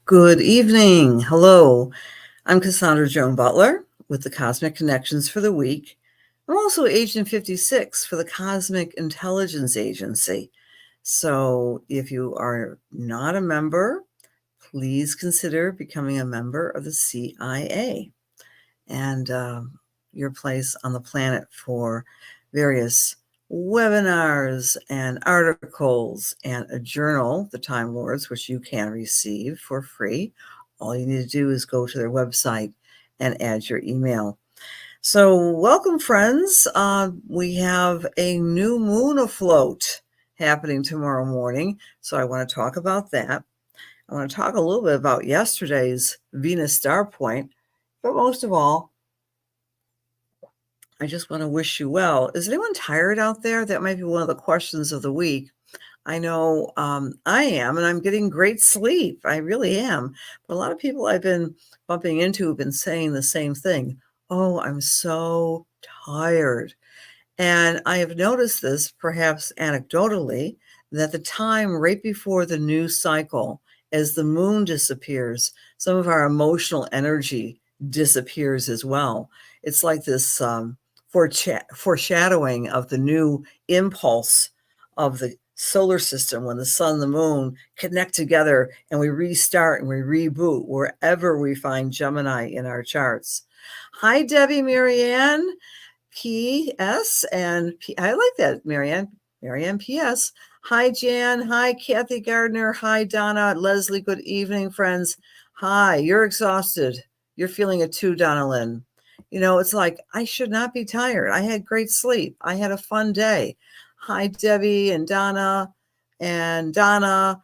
Good evening. Hello. I'm Cassandra Joan Butler with the Cosmic Connections for the week. I'm also Agent 56 for the Cosmic Intelligence Agency. So if you are not a member, please consider becoming a member of the CIA and your place on the planet for various webinars and articles and a journal, The Time Lords, which you can receive for free. All you need to do is go to their website and add your email. So welcome, friends. We have a new moon afloat happening tomorrow morning. So I want to talk about that. I want to talk a little bit about yesterday's Venus star point, but most of all, I just want to wish you well. Is anyone tired out there? That might be one of the questions of the week. I know I am, and I'm getting great sleep. I really am. But a lot of people I've been bumping into have been saying the same thing. Oh, I'm so tired. And I have noticed this, perhaps anecdotally, that the time right before the new cycle, as the moon disappears, some of our emotional energy disappears as well. It's like this foreshadowing of the new impulse of the solar system when the sun and the moon connect together and we restart and we reboot wherever we find Gemini in our charts. Hi, Debbie, Marianne. P.S. and I like that, Marianne. Marianne P.S. Hi, Jan. Hi, Kathy Gardner. Hi, Donna. Leslie, good evening, friends. Hi, you're exhausted. You're feeling it too, Donna Lynn. You know, it's like, I should not be tired. I had great sleep. I had a fun day. Hi, Debbie and Donna. And you're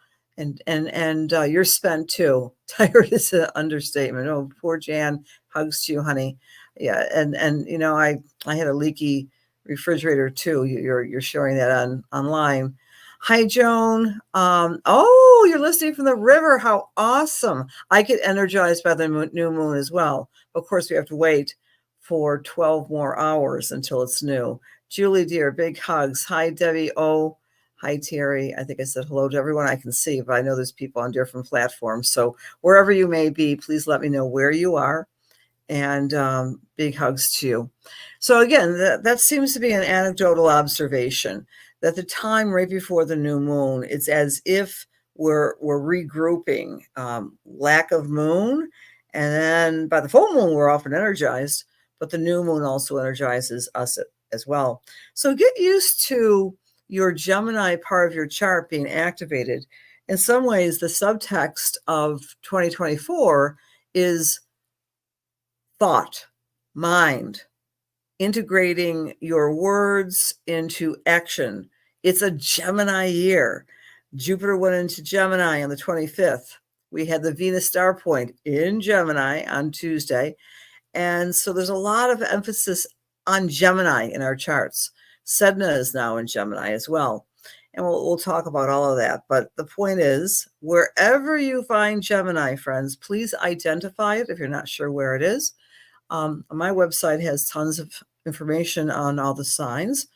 spent too. Tired is an understatement. Oh, poor Jan. Hugs to you, honey. Yeah, and you know, I had a leaky refrigerator too. You're showing that online. Hi, Joan. Oh, you're listening from the river. How awesome! I get energized by the new moon as well. Of course, we have to wait for 12 more hours until it's new. Julie, dear, big hugs. Hi, Debbie. Oh, hi, Terry. I think I said hello to everyone I can see, but I know there's people on different platforms. So wherever you may be, please let me know where you are. And big hugs to you. So again, that seems to be an anecdotal observation that the time right before the new moon, it's as if we're regrouping. Lack of moon, and then by the full moon, we're often energized, but the new moon also energizes us as well. So get used to your Gemini part of your chart being activated. In some ways, the subtext of 2024 is thought, mind, integrating your words into action. It's a Gemini year. Jupiter went into Gemini on the 25th. We had the Venus star point in Gemini on Tuesday. And so there's a lot of emphasis on Gemini in our charts. Sedna is now in Gemini as well. And we'll talk about all of that. But the point is, wherever you find Gemini, friends, please identify it if you're not sure where it is. My website has tons of information on all the signs.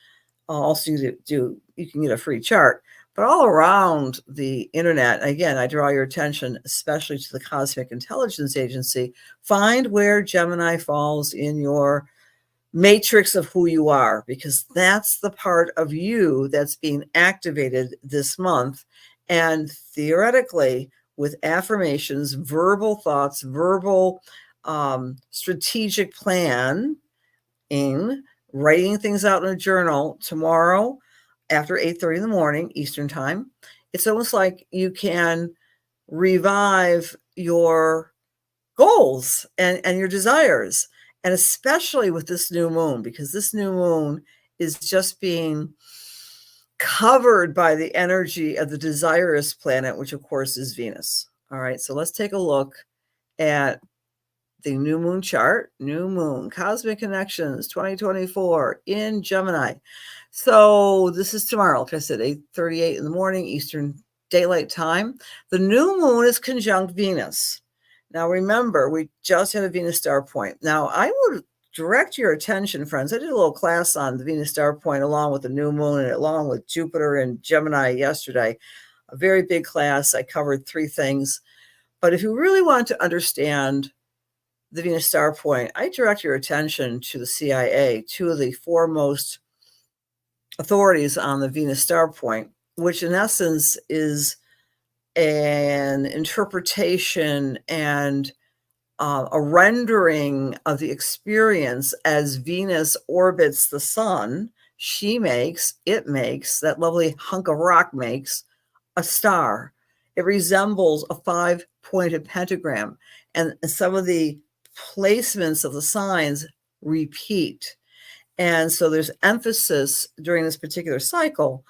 Also, you can get a free chart. But all around the internet, again, I draw your attention, especially to the Cosmic Intelligence Agency. Find where Gemini falls in your matrix of who you are, because that's the part of you that's being activated this month. And theoretically, with affirmations, verbal thoughts, verbal strategic plan in writing things out in a journal tomorrow after 8:30 in the morning Eastern time, it's almost like you can revive your goals and your desires. And especially with this new moon, because this new moon is just being covered by the energy of the desirous planet, which of course is Venus. All right, so let's take a look at the new moon chart. New moon, Cosmic Connections 2024 in Gemini. So this is tomorrow, like I said, 8:38 in the morning Eastern Daylight Time. The new moon is conjunct Venus. Now remember, we just had a Venus star point. Now I would direct your attention, friends. I did a little class on the Venus star point along with the new moon and along with Jupiter and Gemini yesterday. A very big class. I covered 3 things. But if you really want to understand the Venus star point, I direct your attention to the CIA, two of the foremost authorities on the Venus star point, which in essence is an interpretation and a rendering of the experience as Venus orbits the sun. It makes, that lovely hunk of rock makes a star. It resembles a 5-pointed pentagram, and some of the placements of the signs repeat. And so there's emphasis during this particular cycle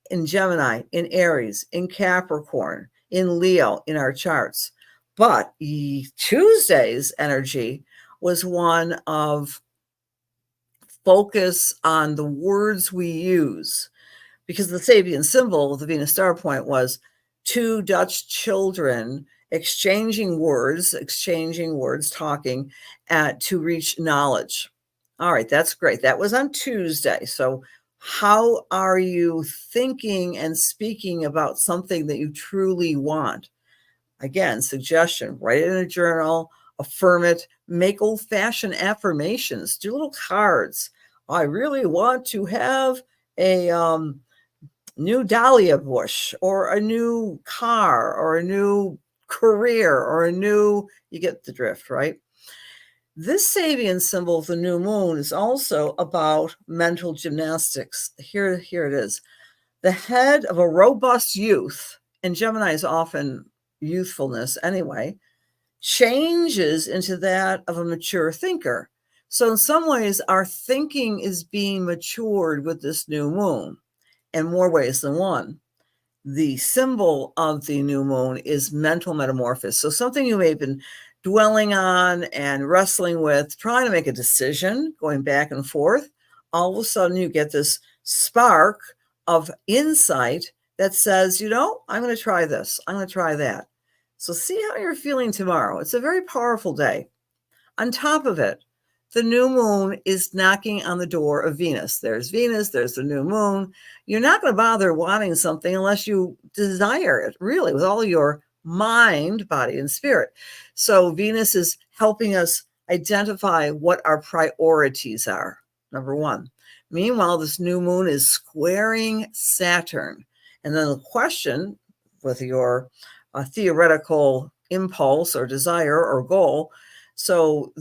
in Gemini, in Aries, in Capricorn, in Leo, in our charts. But Tuesday's energy was one of focus on the words we use, because the Sabian symbol of the Venus star point was two Dutch children exchanging words, talking to reach knowledge. All right, that's great. That was on Tuesday. So how are you thinking and speaking about something that you truly want? Again, suggestion, write it in a journal, affirm it, make old-fashioned affirmations, do little cards. I really want to have a new dahlia bush, or a new car, or a new career, or you get the drift, right? This Sabian symbol of the new moon is also about mental gymnastics. Here it is. The head of a robust youth, and Gemini is often youthfulness anyway, changes into that of a mature thinker. So in some ways, our thinking is being matured with this new moon in more ways than one. The symbol of the new moon is mental metamorphosis. So something you may have been dwelling on and wrestling with, trying to make a decision, going back and forth, all of a sudden you get this spark of insight that says, I'm going to try this. I'm going to try that. So see how you're feeling tomorrow. It's a very powerful day. On top of it, the new moon is knocking on the door of Venus. There's Venus, there's the new moon. You're not going to bother wanting something unless you desire it, really, with all your mind, body, and spirit. So Venus is helping us identify what our priorities are, number one. Meanwhile, this new moon is squaring Saturn. And then the question with your theoretical impulse or desire or goal, so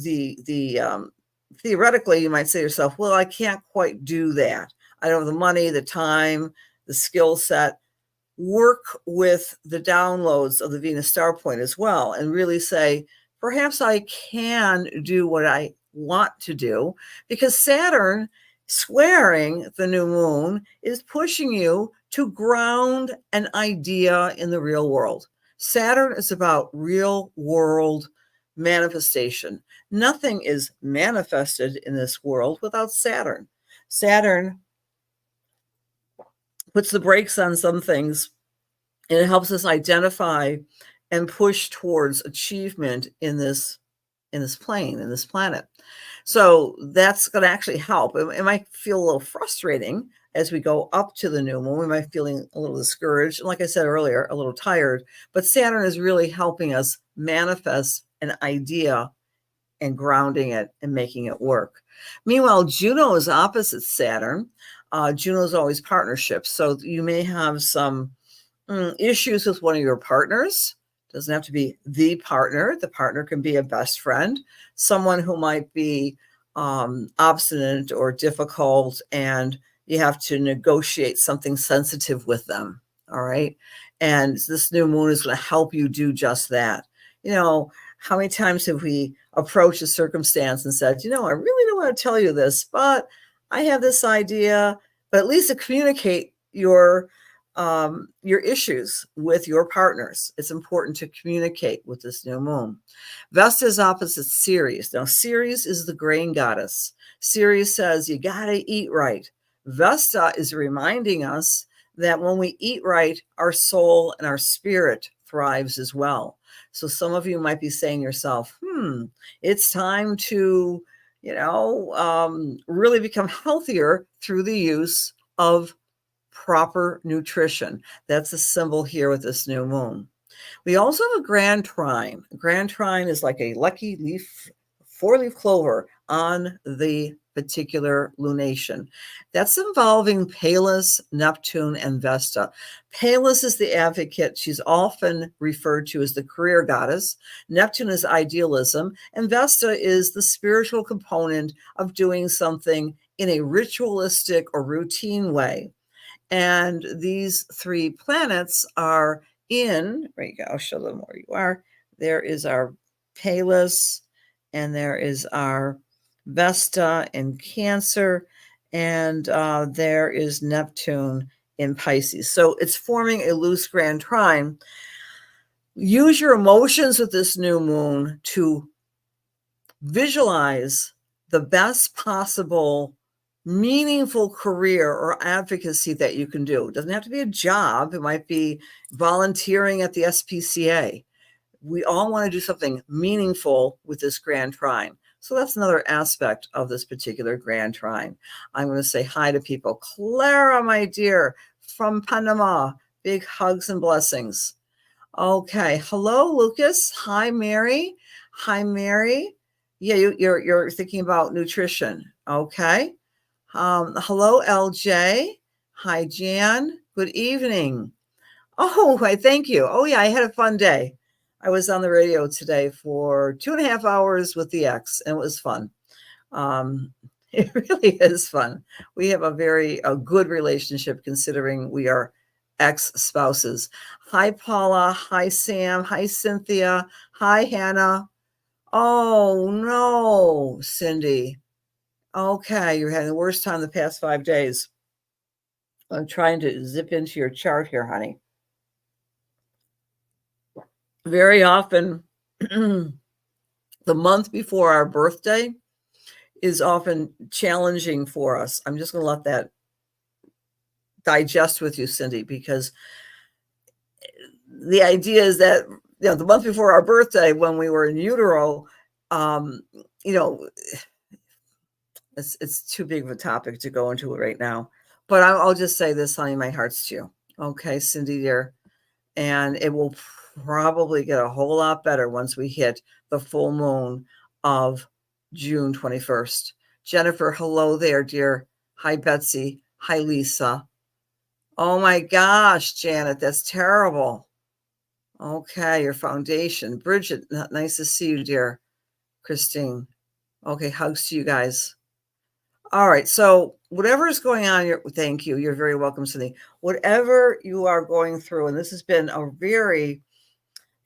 theoretically, you might say to yourself, well, I can't quite do that. I don't have the money, the time, the skill set. Work with the downloads of the Venus star point as well, and really say, perhaps I can do what I want to do, because Saturn squaring the new moon is pushing you to ground an idea in the real world. Saturn is about real world manifestation. Nothing is manifested in this world without Saturn. Saturn puts the brakes on some things, and it helps us identify and push towards achievement in this plane, in this planet. So that's going to actually help. It might feel a little frustrating as we go up to the new moon. We might be feeling a little discouraged, and like I said earlier, a little tired. But Saturn is really helping us manifest an idea and grounding it and making it work. Meanwhile, Juno is opposite Saturn. Juno is always partnerships. So you may have some issues with one of your partners. Doesn't have to be the partner. The partner can be a best friend, someone who might be obstinate or difficult, and you have to negotiate something sensitive with them. All right. And this new moon is going to help you do just that. How many times have we approached a circumstance and said, I really don't want to tell you this, but I have this idea, but at least to communicate your issues with your partners. It's important to communicate with this new moon. Vesta is opposite Ceres. Now, Ceres is the grain goddess. Ceres says you got to eat right. Vesta is reminding us that when we eat right, our soul and our spirit thrives as well. So some of you might be saying to yourself, it's time to, really become healthier through the use of proper nutrition. That's a symbol here with this new moon. We also have a grand trine. A grand trine is like a lucky leaf, four-leaf clover on the particular lunation. That's involving Pallas, Neptune, and Vesta. Pallas is the advocate. She's often referred to as the career goddess. Neptune is idealism, and Vesta is the spiritual component of doing something in a ritualistic or routine way. And these three planets are in, there you go, I'll show them where you are. There is our Pallas, and there is our Vesta in Cancer, and there is Neptune in Pisces. So it's forming a loose grand trine. Use your emotions with this new moon to visualize the best possible meaningful career or advocacy that you can do. It doesn't have to be a job. It might be volunteering at the SPCA. We all want to do something meaningful with this grand trine. So that's another aspect of this particular grand trine. I'm going to say hi to people. Clara, my dear, from Panama. Big hugs and blessings. Okay. Hello, Lucas. Hi, Mary. Hi, Mary. Yeah, you're thinking about nutrition. Okay. Hello, LJ. Hi, Jan. Good evening. Oh, I thank you. Oh, yeah, I had a fun day. I was on the radio today for 2.5 hours with the ex, and it was fun. It really is fun. We have a good relationship considering we are ex-spouses. Hi, Paula. Hi, Sam. Hi, Cynthia. Hi, Hannah. Oh, no, Cindy. Okay, you're having the worst time the past 5 days. I'm trying to zip into your chart here, honey. Very often, the month before our birthday is often challenging for us. I'm just going to let that digest with you, Cindy, because the idea is that the month before our birthday, when we were in utero, it's too big of a topic to go into right now. But I'll just say this, honey, my heart's to you. Okay, Cindy, dear. And it will probably get a whole lot better once we hit the full moon of June 21st. Jennifer, hello there, dear. Hi, Betsy. Hi, Lisa. Oh my gosh, Janet, that's terrible. Okay, your foundation. Bridget, nice to see you, dear. Christine. Okay, hugs to you guys. All right, so whatever is going on, thank you. You're very welcome, Cindy. Whatever you are going through, and this has been a very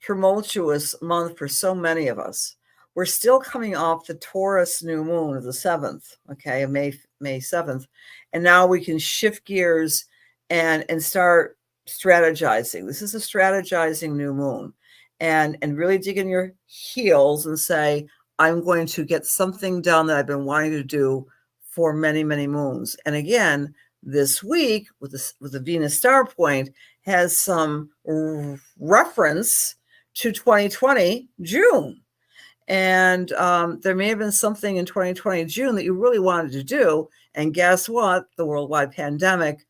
tumultuous month for so many of us. We're still coming off the Taurus new moon of the 7th, okay, May 7th. And now we can shift gears and start strategizing. This is a strategizing new moon. And really dig in your heels and say, I'm going to get something done that I've been wanting to do for many, many moons. And again, this week with the Venus star point has some reference to 2020 June. And there may have been something in 2020 June that you really wanted to do. And guess what? The worldwide pandemic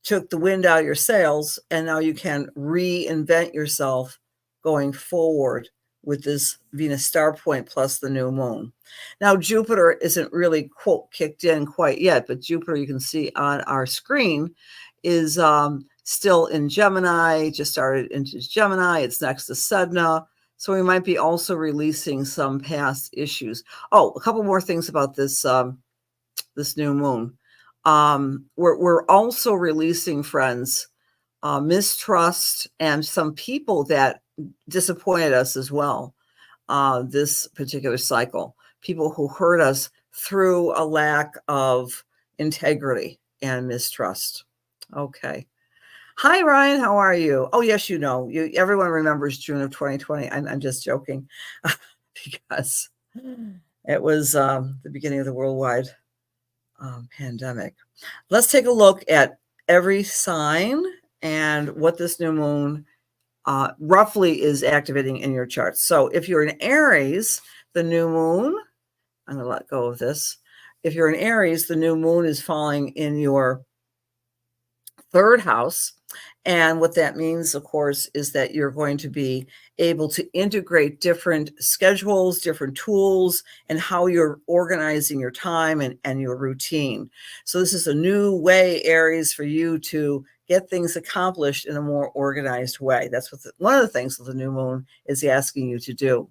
took the wind out of your sails, and now you can reinvent yourself going forward with this Venus star point plus the new moon. Now, Jupiter isn't really, quote, kicked in quite yet, but Jupiter, you can see on our screen, is still in Gemini, just started into Gemini. It's next to Sedna. So we might be also releasing some past issues. Oh, a couple more things about this, this new moon. We're also releasing, friends, mistrust and some people that disappointed us as well this particular cycle. People who hurt us through a lack of integrity and mistrust. Okay. Hi, Ryan. How are you? Oh, yes, everyone remembers June of 2020. I'm just joking because it was the beginning of the worldwide pandemic. Let's take a look at every sign and what this new moon roughly is activating in your chart. So if you're in Aries, the new moon, I'm going to let go of this. If you're in Aries, the new moon is falling in your 3rd house. And what that means, of course, is that you're going to be able to integrate different schedules, different tools, and how you're organizing your time and your routine. So this is a new way, Aries, for you to get things accomplished in a more organized way. That's what one of the things that the new moon is asking you to do.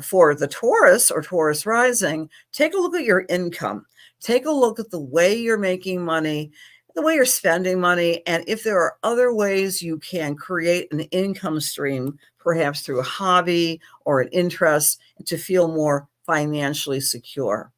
For the Taurus or Taurus rising, take a look at your income. Take a look at the way you're making money, the way you're spending money, and if there are other ways you can create an income stream, perhaps through a hobby or an interest, to feel more financially secure.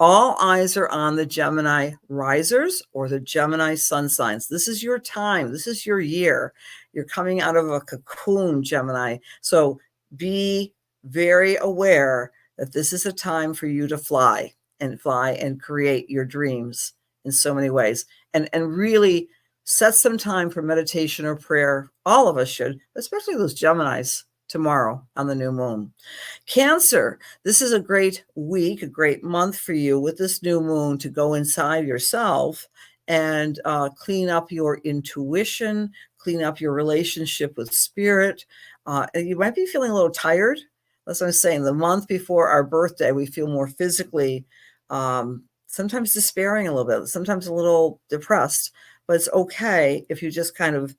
All eyes are on the Gemini risers or the Gemini sun signs. This is your time. This is your year. You're coming out of a cocoon, Gemini. So be very aware that this is a time for you to fly and create your dreams in so many ways. And really set some time for meditation or prayer. All of us should, especially those Geminis tomorrow on the new moon. Cancer, this is a great week, a great month for you with this new moon to go inside yourself and clean up your intuition, clean up your relationship with spirit. You might be feeling a little tired. That's what I'm saying. The month before our birthday, we feel more physically, sometimes despairing a little bit, sometimes a little depressed, but it's okay if you just kind of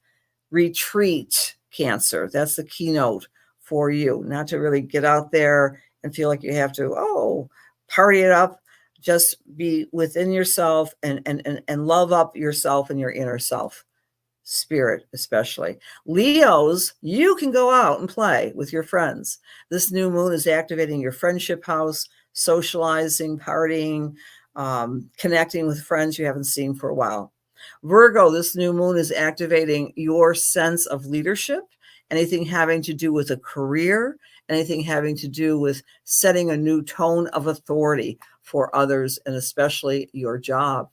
retreat, Cancer. That's the keynote for you, not to really get out there and feel like you have to, party it up. Just be within yourself and love up yourself and your inner self, spirit especially. Leos, you can go out and play with your friends. This new moon is activating your friendship house, socializing, partying, connecting with friends you haven't seen for a while. Virgo, this new moon is activating your sense of leadership, anything having to do with a career, anything having to do with setting a new tone of authority for others and especially your job.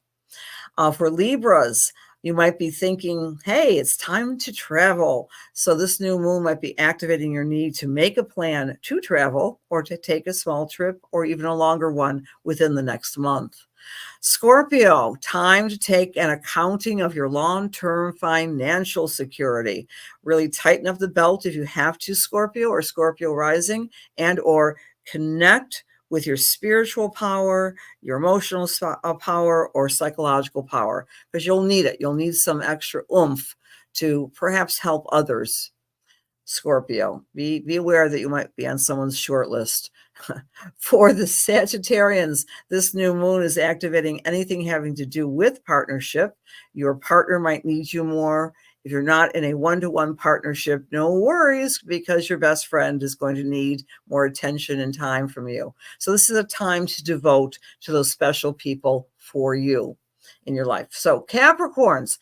For Libras, you might be thinking, hey, it's time to travel. So this new moon might be activating your need to make a plan to travel or to take a small trip or even a longer one within the next month. Scorpio, time to take an accounting of your long-term financial security. Really tighten up the belt if you have to, Scorpio or Scorpio rising, and or connect with your spiritual power, your emotional power, or psychological power, because you'll need it. You'll need some extra oomph to perhaps help others. Scorpio, be aware that you might be on someone's short list. For the Sagittarians, this new moon is activating anything having to do with partnership. Your partner might need you more. If you're not in a one-to-one partnership, no worries, because your best friend is going to need more attention and time from you. So this is a time to devote to those special people for you in your life. So Capricorns,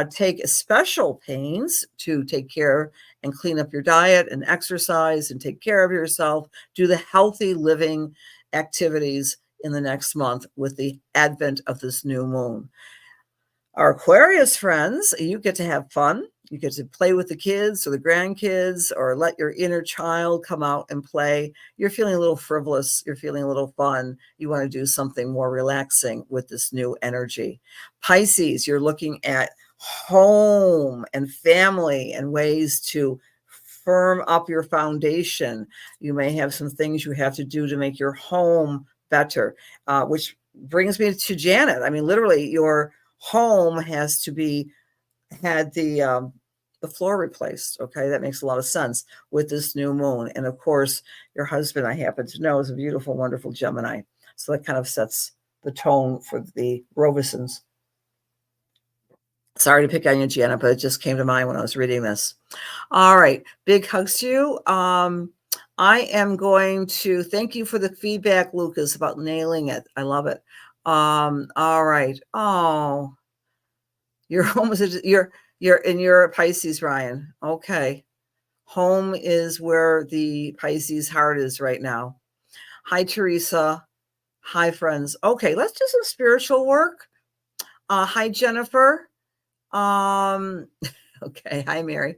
take special pains to take care and clean up your diet and exercise and take care of yourself. Do the healthy living activities in the next month with the advent of this new moon. Our Aquarius friends, you get to have fun. You get to play with the kids or the grandkids or let your inner child come out and play. You're feeling a little frivolous. You're feeling a little fun. You want to do something more relaxing with this new energy. Pisces, you're looking at home and family and ways to firm up your foundation. You may have some things you have to do to make your home better, which brings me to Janet. I mean, literally, your home has to be had the floor replaced. Okay, that makes a lot of sense with this new moon. And of course, your husband, I happen to know, is a beautiful, wonderful Gemini. So that kind of sets the tone for the Robisons. Sorry to pick on you, Janet, but it just came to mind when I was reading this. All right, big hugs to you. I am going to thank you for the feedback, Lucas, about nailing it. I love it. All right. Oh, you're almost you're in your Pisces, Ryan. Okay. Home is where the Pisces heart is right now. Hi, Teresa. Hi, friends. Okay, let's do some spiritual work. Hi, Jennifer. Okay. Hi, Mary.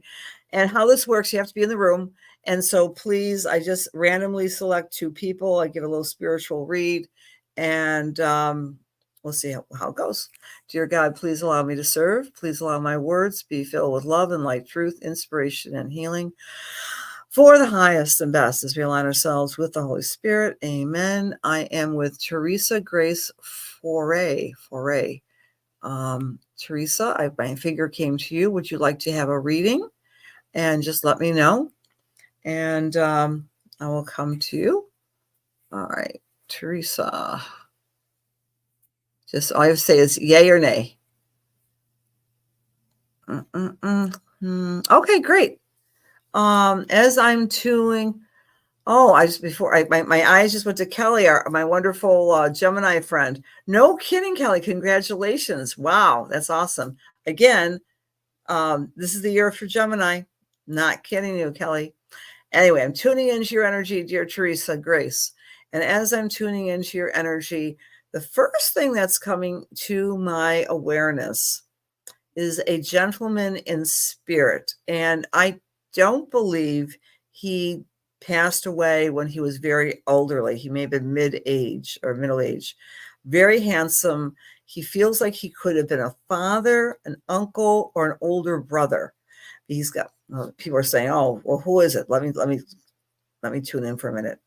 And how this works, you have to be in the room. And so please, I just randomly select two people. I give a little spiritual read and we'll we'll see how it goes. Dear God, please allow me to serve. Please allow my words to be filled with love and light, truth, inspiration, and healing for the highest and best as we align ourselves with the Holy Spirit. Amen. I am with Teresa Grace Foray. Teresa, my finger came to you. Would you like to have a reading? And just let me know. And I will come to you. All right, Teresa. Just all I have to say is yay or nay. Okay, great. As I'm tuning, my eyes just went to Kelly, my wonderful Gemini friend. No kidding, Kelly. Congratulations. Wow, that's awesome. Again, this is the year for Gemini. Not kidding you, Kelly. Anyway, I'm tuning into your energy, dear Teresa Grace. And as I'm tuning into your energy, the first thing that's coming to my awareness is a gentleman in spirit. And I don't believe he passed away when he was very elderly. He may have been mid-age or middle age. Very handsome. He feels like he could have been a father, an uncle, or an older brother. He's got, people are saying, oh, well, who is it? Let me tune in for a minute.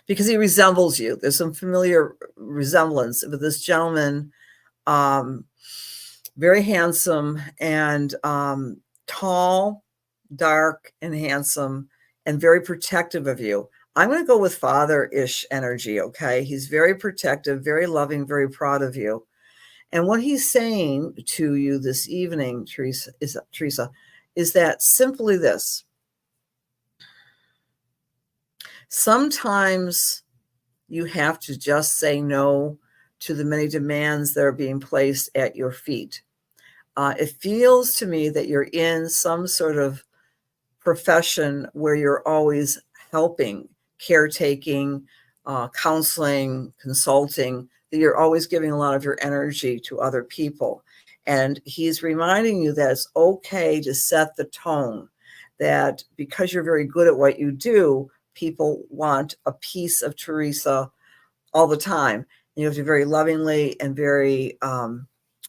Because he resembles you. There's some familiar resemblance with this gentleman, very handsome and tall, dark, and handsome, and very protective of you. I'm going to go with father-ish energy, okay? He's very protective, very loving, very proud of you. And what he's saying to you this evening, Teresa, is that simply this. Sometimes you have to just say no to the many demands that are being placed at your feet. It feels to me that you're in some sort of profession where you're always helping, caretaking, counseling, consulting, that you're always giving a lot of your energy to other people. And he's reminding you that it's okay to set the tone, that because you're very good at what you do, people want a piece of Teresa all the time. And you have to very lovingly and very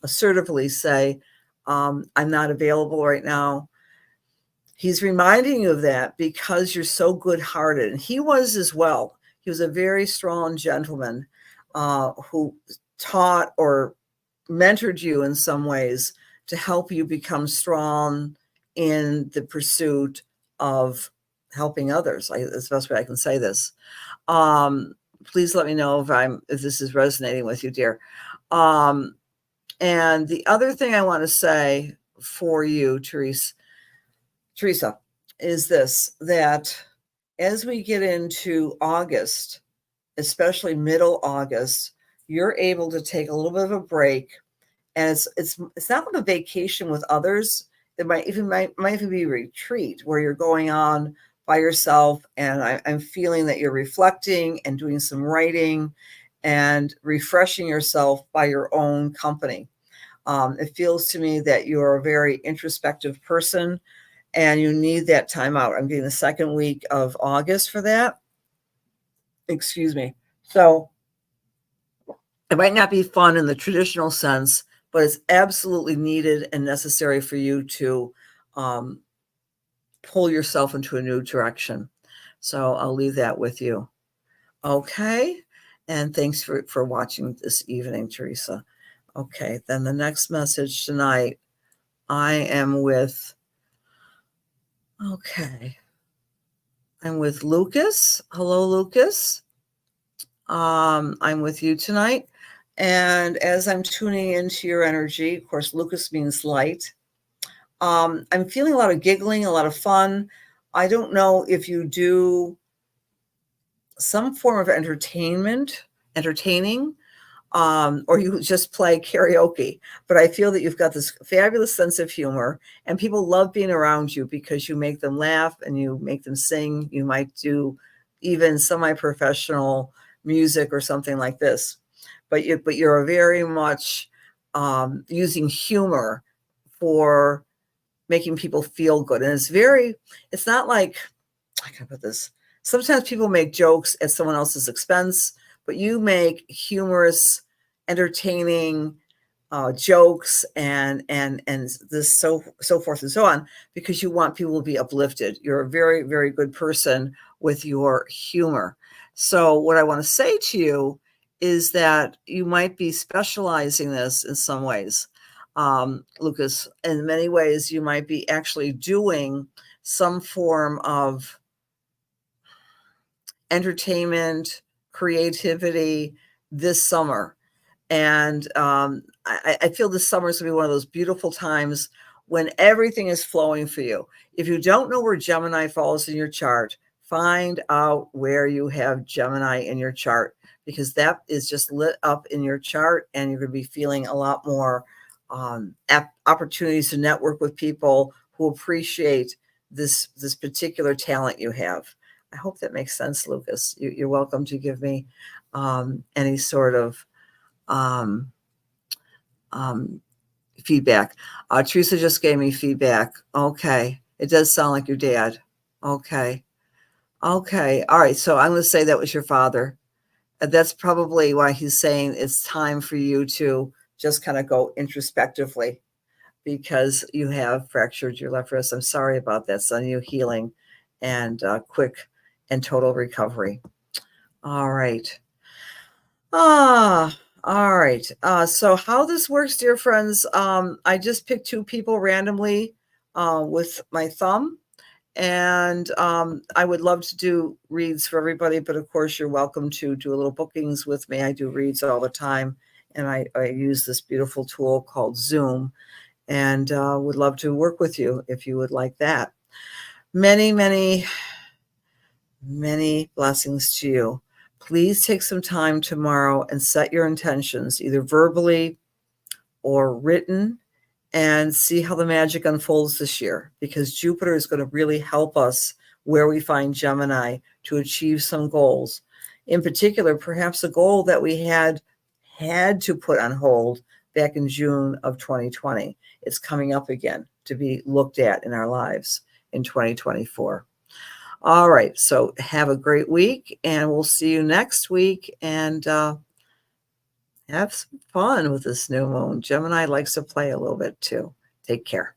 assertively say, I'm not available right now. He's reminding you of that because you're so good-hearted. And he was as well. He was a very strong gentleman who taught or mentored you in some ways to help you become strong in the pursuit of helping others. That's the best way I can say this. Please let me know if this is resonating with you, dear. And the other thing I want to say for you, Teresa, is this, that as we get into August, especially middle August, you're able to take a little bit of a break. And it's not like a vacation with others. It might even be a retreat where you're going on by yourself. And I'm feeling that you're reflecting and doing some writing and refreshing yourself by your own company. It feels to me that you're a very introspective person and you need that time out. I'm getting the second week of August for that. Excuse me. So it might not be fun in the traditional sense, but it's absolutely needed and necessary for you to pull yourself into a new direction. So I'll leave that with you. Okay. And thanks for watching this evening, Teresa. Okay. Then the next message tonight, I am with, I'm with Lucas. Hello, Lucas. I'm with you tonight. And as I'm tuning into your energy, of course, Lucas means light. I'm feeling a lot of giggling, a lot of fun. I don't know if you do some form of entertaining, or you just play karaoke. But I feel that you've got this fabulous sense of humor, and people love being around you because you make them laugh and you make them sing. You might do even semi-professional music or something like this. But you're very much using humor for making people feel good. And it's not like, I can put this, sometimes people make jokes at someone else's expense, but you make humorous entertaining jokes and this so forth and so on, because you want people to be uplifted. You're a very, very good person with your humor. So what I want to say to you is that you might be specializing this in some ways, Lucas. In many ways, you might be actually doing some form of entertainment, creativity this summer. And I feel this summer is going to be one of those beautiful times when everything is flowing for you. If you don't know where Gemini falls in your chart, find out where you have Gemini in your chart, because that is just lit up in your chart, and you're going to be feeling a lot more opportunities to network with people who appreciate this particular talent you have. I hope that makes sense, Lucas. You're welcome to give me any sort of feedback. Teresa just gave me feedback. Okay. It does sound like your dad. Okay. Okay. All right. So I'm going to say that was your father. That's probably why he's saying it's time for you to just kind of go introspectively, because you have fractured your left wrist. I'm sorry about that, son. You healing and quick and total recovery. All right. All right. So how this works, dear friends, I just picked 2 people randomly with my thumb. And I would love to do reads for everybody, but of course you're welcome to do a little bookings with me. I do reads all the time, and I use this beautiful tool called Zoom, and would love to work with you if you would like that. Many, many, many blessings to you. Please take some time tomorrow and set your intentions, either verbally or written, and see how the magic unfolds this year, because Jupiter is going to really help us where we find Gemini to achieve some goals. In particular, perhaps a goal that we had to put on hold back in June of 2020. It's coming up again to be looked at in our lives in 2024. All right. So have a great week, and we'll see you next week. And have some fun with this new moon. Gemini likes to play a little bit too. Take care.